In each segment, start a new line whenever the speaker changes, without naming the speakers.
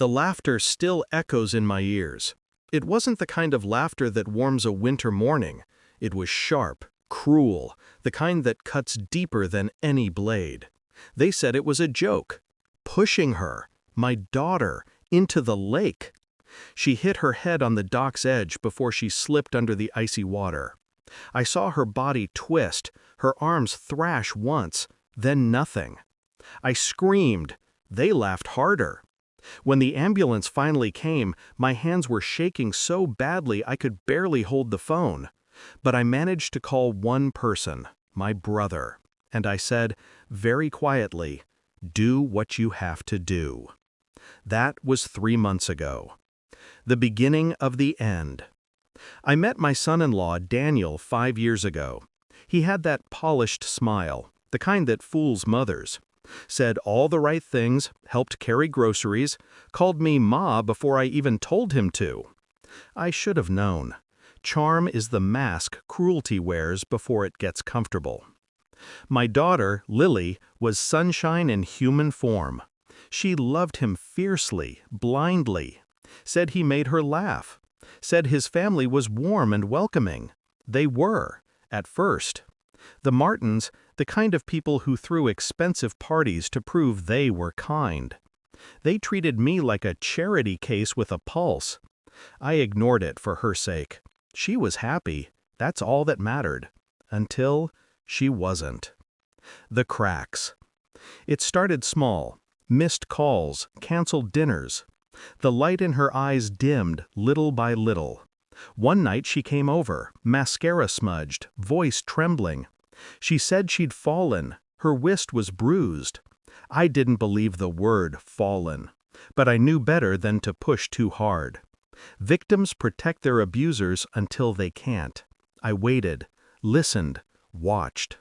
The laughter still echoes in my ears. It wasn't the kind of laughter that warms a winter morning. It was sharp, cruel, the kind that cuts deeper than any blade. They said it was a joke. Pushing her, my daughter, into the lake. She hit her head on the dock's edge before she slipped under the icy water. I saw her body twist, her arms thrash once, then nothing. I screamed. They laughed harder. When the ambulance finally came, my hands were shaking so badly I could barely hold the phone. But I managed to call one person, my brother, and I said, very quietly, "Do what you have to do." That was 3 months ago. The beginning of the end. I met my son-in-law, Daniel, 5 years ago. He had that polished smile, the kind that fools mothers. Said all the right things, helped carry groceries, called me Ma before I even told him to. I should have known. Charm is the mask cruelty wears before it gets comfortable. My daughter, Lily, was sunshine in human form. She loved him fiercely, blindly. Said he made her laugh. Said his family was warm and welcoming. They were, at first. The Martins, the kind of people who threw expensive parties to prove they were kind. They treated me like a charity case with a pulse. I ignored it for her sake. She was happy. That's all that mattered. Until she wasn't. The cracks. It started small. Missed calls, canceled dinners. The light in her eyes dimmed little by little. One night she came over, mascara smudged, voice trembling. She said she'd fallen. Her wrist was bruised. I didn't believe the word fallen, but I knew better than to push too hard. Victims protect their abusers until they can't. I waited, listened, watched.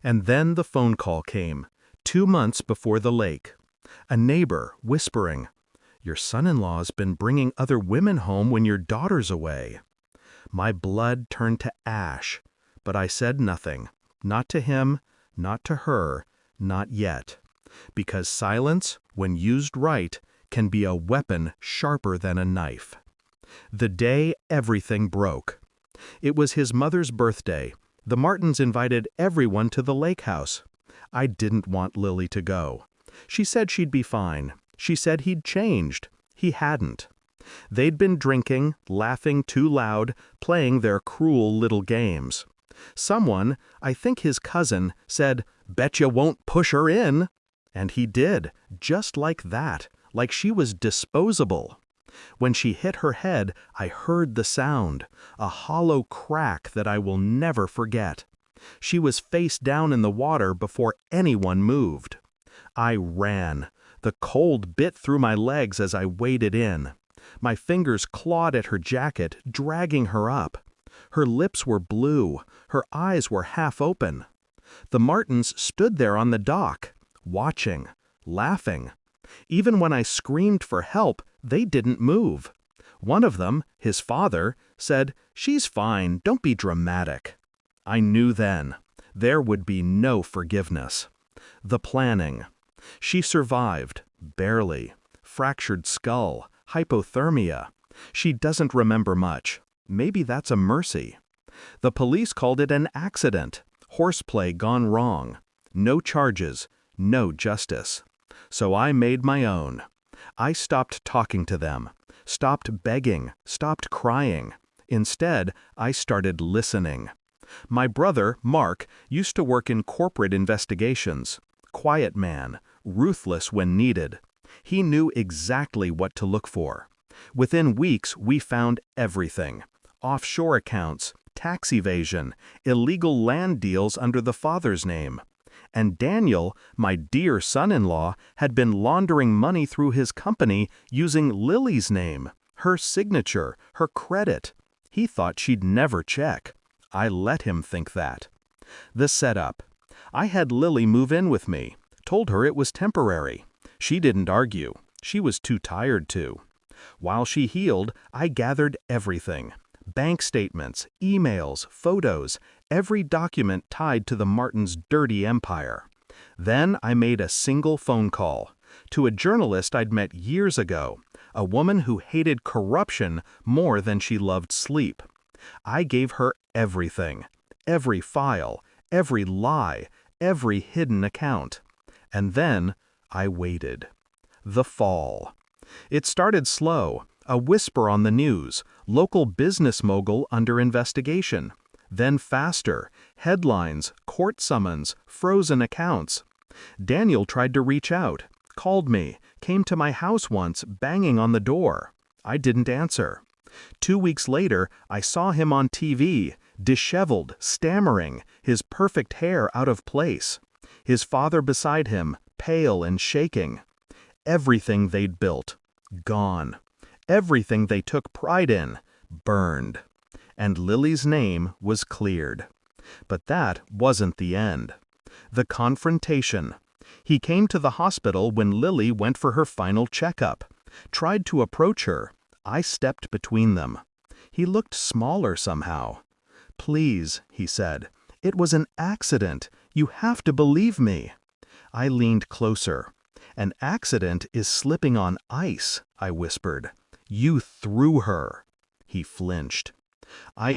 And then the phone call came, 2 months before the lake. A neighbor whispering, "Your son-in-law's been bringing other women home when your daughter's away." My blood turned to ash, but I said nothing. Not to him, not to her, not yet. Because silence, when used right, can be a weapon sharper than a knife. The day everything broke. It was his mother's birthday. The Martins invited everyone to the lake house. I didn't want Lily to go. She said she'd be fine. She said he'd changed. He hadn't. They'd been drinking, laughing too loud, playing their cruel little games. Someone, I think his cousin, said, "Bet you won't push her in." And he did, just like that, like she was disposable. When she hit her head, I heard the sound, a hollow crack that I will never forget. She was face down in the water before anyone moved. I ran. The cold bit through my legs as I waded in. My fingers clawed at her jacket, dragging her up. Her lips were blue. Her eyes were half open. The Martins stood there on the dock, watching, laughing. Even when I screamed for help, they didn't move. One of them, his father, said, "She's fine, don't be dramatic." I knew then. There would be no forgiveness. The planning. She survived, barely. Fractured skull, hypothermia. She doesn't remember much. Maybe that's a mercy. The police called it an accident, horseplay gone wrong. No charges, no justice. So I made my own. I stopped talking to them, stopped begging, stopped crying. Instead, I started listening. My brother, Mark, used to work in corporate investigations. Quiet man, ruthless when needed. He knew exactly what to look for. Within weeks, we found everything. Offshore accounts, tax evasion, illegal land deals under the father's name. And Daniel, my dear son-in-law, had been laundering money through his company using Lily's name, her signature, her credit. He thought she'd never check. I let him think that. The setup. I had Lily move in with me, told her it was temporary. She didn't argue. She was too tired to. While she healed, I gathered everything. Bank statements, emails, photos, every document tied to the Martins' dirty empire. Then I made a single phone call to a journalist I'd met years ago, A woman who hated corruption more than she loved sleep. I gave her everything. Every file, every lie, every hidden account. And then I waited. The fall. It started slow, a whisper on the news, local business mogul under investigation. Then faster, headlines, court summons, frozen accounts. Daniel tried to reach out, called me, came to my house once, banging on the door. I didn't answer. 2 weeks later, I saw him on TV, disheveled, stammering, his perfect hair out of place. His father beside him, pale and shaking. Everything they'd built, gone. Everything they took pride in, burned. And Lily's name was cleared. But that wasn't the end. The confrontation. He came to the hospital when Lily went for her final checkup. Tried to approach her. I stepped between them. He looked smaller somehow. "Please," he said. "It was an accident. You have to believe me." I leaned closer. "An accident is slipping on ice," I whispered. "You threw her." He flinched. I